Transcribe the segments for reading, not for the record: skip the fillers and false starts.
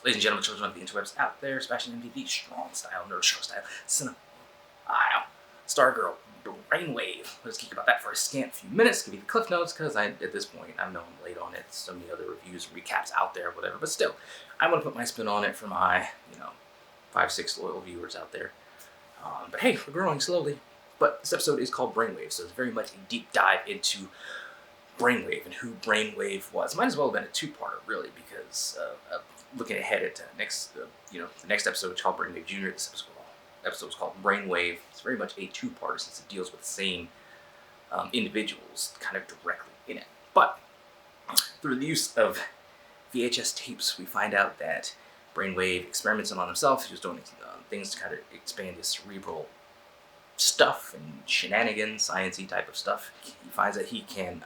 Ladies and gentlemen, children of the interwebs out there, Sebastian MPV, strong style, nerd strong style, Stargirl, Brainwave. Let's geek about that for a scant few minutes, give you the cliff notes, because at this point, I know I'm late on it. So many other reviews, recaps out there, whatever, but still, I want to put my spin on it for my, 5-6 loyal viewers out there. But hey, we're growing slowly. But this episode is called Brainwave, so it's very much a deep dive into Brainwave and who Brainwave was. Might as well have been a two-parter, really, because looking ahead at the next episode is called Brainwave Jr. This episode is called Brainwave. It's very much a two-parter since it deals with the same individuals kind of directly in it. But through the use of VHS tapes, we find out that Brainwave experiments on himself. He was doing things to kind of expand his cerebral stuff and shenanigans, sciencey type of stuff. He finds that he can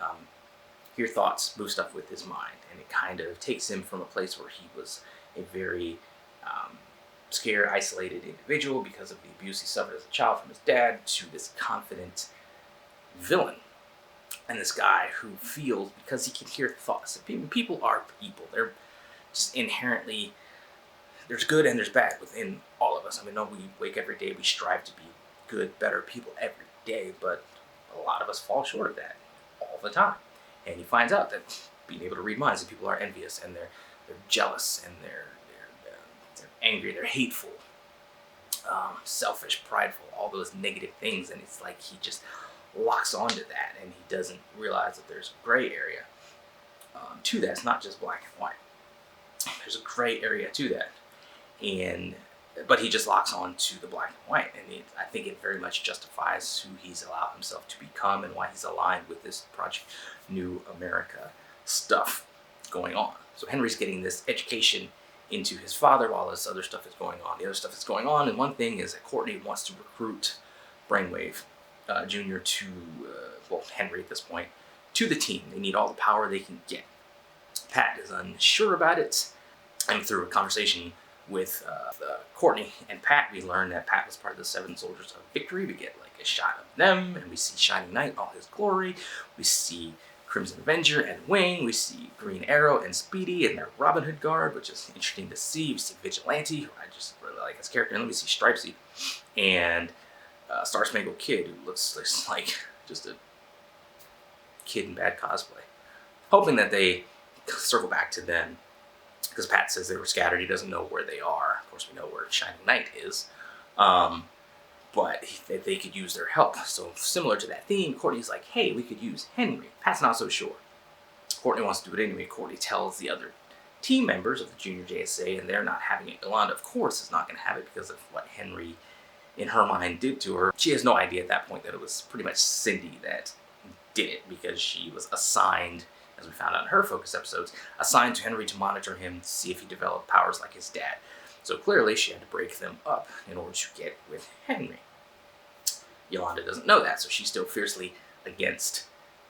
hear thoughts, move stuff with his mind, and it kind of takes him from a place where he was a very scared, isolated individual because of the abuse he suffered as a child from his dad to this confident villain. And this guy who feels, because he can hear thoughts. People are people. They're just inherently, there's good and there's bad within all of us. I mean, no, we wake every day, we strive to be good, better people every day, but a lot of us fall short of that all the time. And he finds out that being able to read minds, and people are envious, and they're jealous, and they're angry, they're hateful, selfish, prideful, all those negative things, and it's like he just locks onto that, and he doesn't realize that there's a gray area to that. It's not just black and white. There's a gray area to that, but he just locks on to the black and white, and I think it very much justifies who he's allowed himself to become and why he's aligned with this Project New America stuff going on. So Henry's getting this education into his father while this other stuff is going on. The other stuff that's going on, and one thing is that Courtney wants to recruit Brainwave Jr. to, Henry at this point, to the team. They need all the power they can get. Pat is unsure about it, and through a conversation with Courtney and Pat, we learn that Pat was part of the 7 Soldiers of Victory. We get like a shot of them, and we see Shining Knight, all his glory. We see Crimson Avenger and Wing. We see Green Arrow and Speedy in their Robin Hood garb, which is interesting to see. We see Vigilante, who I just really like his character, and then we see Stripesy and Spangled Kid, who looks like just a kid in bad cosplay. Hoping that they circle back to them, because Pat says they were scattered. He doesn't know where they are. Of course, we know where Shining Knight is, but they could use their help. So similar to that theme, Courtney's like, hey, we could use Henry. Pat's not so sure. Courtney wants to do it anyway. Courtney tells the other team members of the Junior JSA, and they're not having it. Yolanda, of course, is not going to have it because of what Henry, in her mind, did to her. She has no idea at that point that it was pretty much Cindy that did it, because she was assigned, as we found out in her focus episodes, assigned to Henry to monitor him to see if he developed powers like his dad. So clearly she had to break them up in order to get with Henry. Yolanda doesn't know that, so she's still fiercely against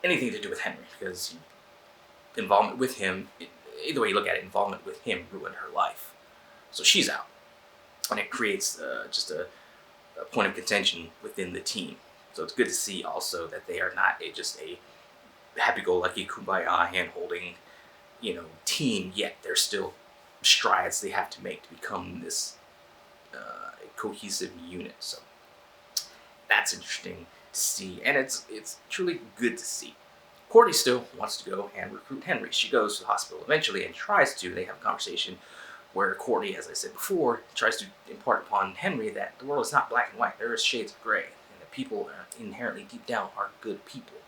anything to do with Henry, because involvement with him, either way you look at it, involvement with him ruined her life. So she's out. And it creates just a point of contention within the team. So it's good to see also that they are not just a happy-go-lucky, kumbaya, hand-holding, team, yet there's still strides they have to make to become this cohesive unit. So that's interesting to see, and it's truly good to see. Courtney still wants to go and recruit Henry. She goes to the hospital eventually and tries to. They have a conversation where Courtney, as I said before, tries to impart upon Henry that the world is not black and white. There is shades of gray, and that people inherently deep down are good people.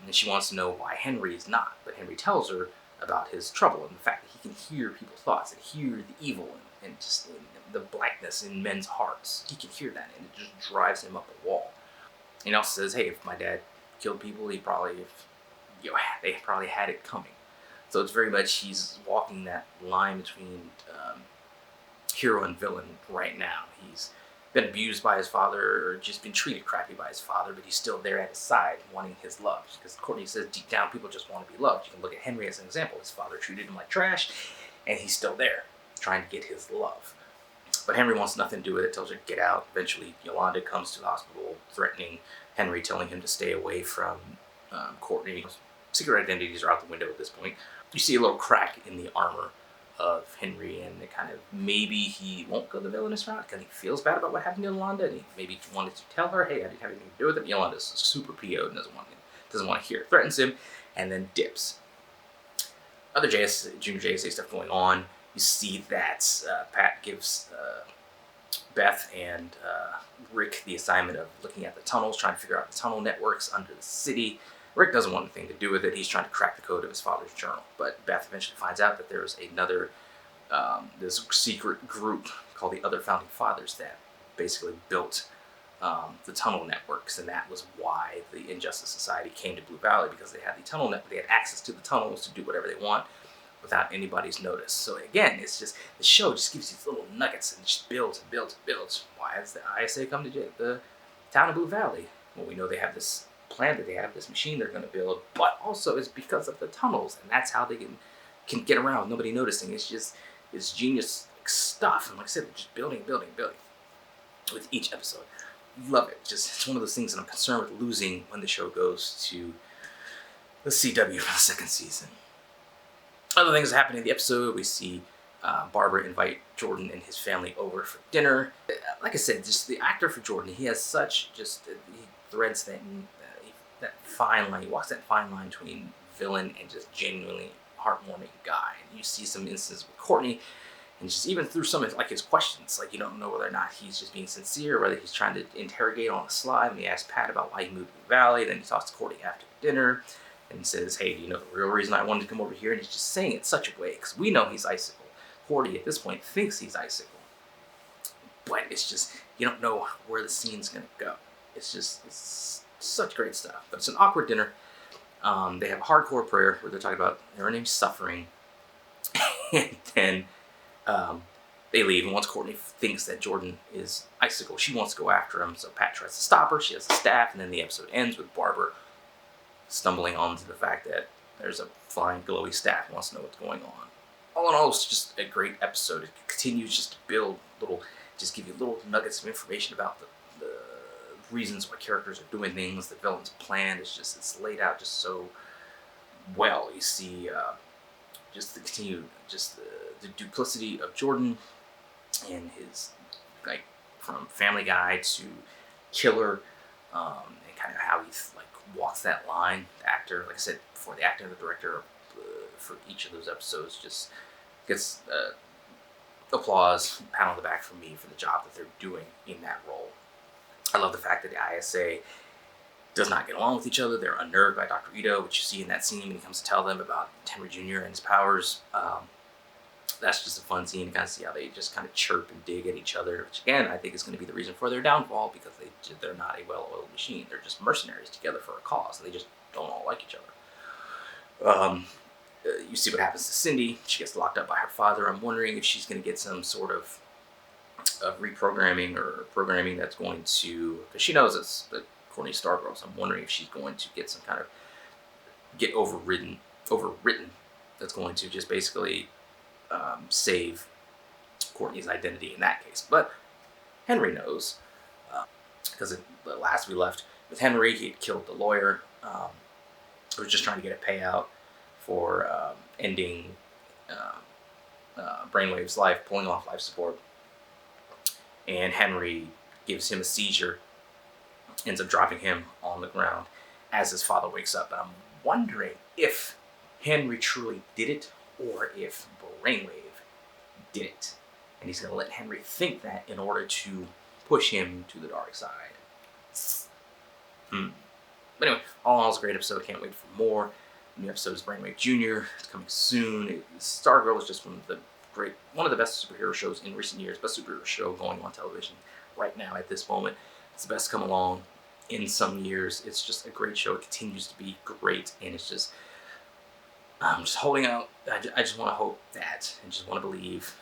And she wants to know why Henry is not. But Henry tells her about his trouble and the fact that he can hear people's thoughts and hear the evil and just the blackness in men's hearts. He can hear that, and it just drives him up a wall. He also says, hey, if my dad killed people, they probably had it coming. So it's very much he's walking that line between hero and villain right now. He's been abused by his father, or just been treated crappy by his father, but he's still there at his side wanting his love. Because Courtney says deep down people just want to be loved. You can look at Henry as an example. His father treated him like trash, and he's still there trying to get his love. But Henry wants nothing to do with it, tells her to get out. Eventually Yolanda comes to the hospital threatening Henry, telling him to stay away from Courtney. Secret identities are out the window at this point. You see a little crack in the armor of Henry, and it kind of maybe he won't go the villainous route because he feels bad about what happened to Yolanda, and he maybe wanted to tell her, hey, I didn't have anything to do with it. Yolanda's super PO'd and doesn't want to hear it, threatens him, and then dips. Other Junior JSA stuff going on. You see that Pat gives Beth and Rick the assignment of looking at the tunnels, trying to figure out the tunnel networks under the city. Rick doesn't want anything to do with it. He's trying to crack the code of his father's journal. But Beth eventually finds out that there's another, this secret group called the Other Founding Fathers that basically built the tunnel networks, and that was why the Injustice Society came to Blue Valley, because they had the tunnel network. They had access to the tunnels to do whatever they want without anybody's notice. So again, it's just, the show just gives these little nuggets and just builds and builds and builds. Why has the ISA come to the town of Blue Valley? Well, we know they have this plan, that they have this machine they're going to build, but also it's because of the tunnels, and that's how they can get around with nobody noticing. It's genius stuff, and like I said, they're just building with each episode. Love it. Just, it's one of those things that I'm concerned with losing when the show goes to the CW for the second season. Other things that happen in the episode, we see Barbara invite Jordan and his family over for dinner. Like I said, just the actor for Jordan, he has such just, he threads that fine line, he walks that fine line between villain and just genuinely heartwarming guy. And you see some instances with Courtney, and just even through some of like his questions, like you don't know whether or not he's just being sincere, or whether he's trying to interrogate on the slide. And he asks Pat about why he moved to the valley, then he talks to Courtney after dinner and says, hey, do you know the real reason I wanted to come over here? And he's just saying it such a way, because we know he's Icicle. Courtney at this point thinks he's Icicle, but it's just, you don't know where the scene's gonna go. It's such great stuff. But it's an awkward dinner. They have a hardcore prayer where they're talking about their name's suffering, and then they leave. And once Courtney thinks that Jordan is Icicle, she wants to go after him. So Pat tries to stop her. She has a staff, and then the episode ends with Barbara stumbling onto the fact that there's a flying glowy staff who wants to know what's going on. All in all, it's just a great episode. It continues just to build just give you little nuggets of information about the reasons why characters are doing things, the villain's plan. It's laid out just so well. You see just the continued, the duplicity of Jordan and his, like, from Family Guy to Killer, and kind of how he walks that line. The actor, like I said before, the actor and the director for each of those episodes just gets applause, pat on the back from me for the job that they're doing in that role. I love the fact that the ISA does not get along with each other. They're unnerved by Dr. Ito, which you see in that scene when he comes to tell them about Henry Jr. and his powers. That's just a fun scene to kind of see how they just kind of chirp and dig at each other, which again, I think is going to be the reason for their downfall, because they're not a well-oiled machine. They're just mercenaries together for a cause, and they just don't all like each other. You see what happens to Cindy. She gets locked up by her father. I'm wondering if she's going to get some sort of reprogramming or programming that's going to, because she knows it's the Courtney Stargirl, so I'm wondering if she's going to get some kind of, get overwritten that's going to just basically save Courtney's identity in that case. But Henry knows, because the last we left with Henry, he had killed the lawyer, who was just trying to get a payout for ending Brainwave's life, pulling off life support. And Henry gives him a seizure, ends up dropping him on the ground as his father wakes up. And I'm wondering if Henry truly did it, or if Brainwave did it. And he's going to let Henry think that in order to push him to the dark side. But anyway, all in all, it's a great episode. Can't wait for more. The new episode is Brainwave Jr. It's coming soon. Stargirl is just one of the best superhero shows in recent years. Best superhero show going on television right now at this moment. It's the best come along in some years. It's just a great show. It continues to be great, and it's just, I'm just holding out. I just want to hope that, and just want to believe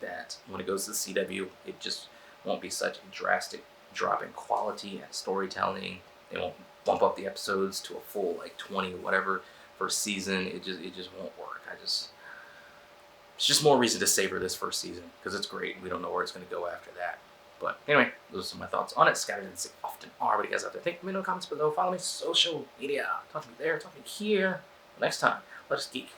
that when it goes to the CW, it just won't be such a drastic drop in quality and storytelling. They won't bump up the episodes to a full 20 or whatever for a season. It just won't work. It's just more reason to savor this first season, because it's great. We don't know where it's going to go after that. But anyway, those are my thoughts on it. Scattered as they often are. What do you guys out there think? Let me know in the comments below. Follow me on social media. Talk to me there. Talk to me here. Next time, let us geek.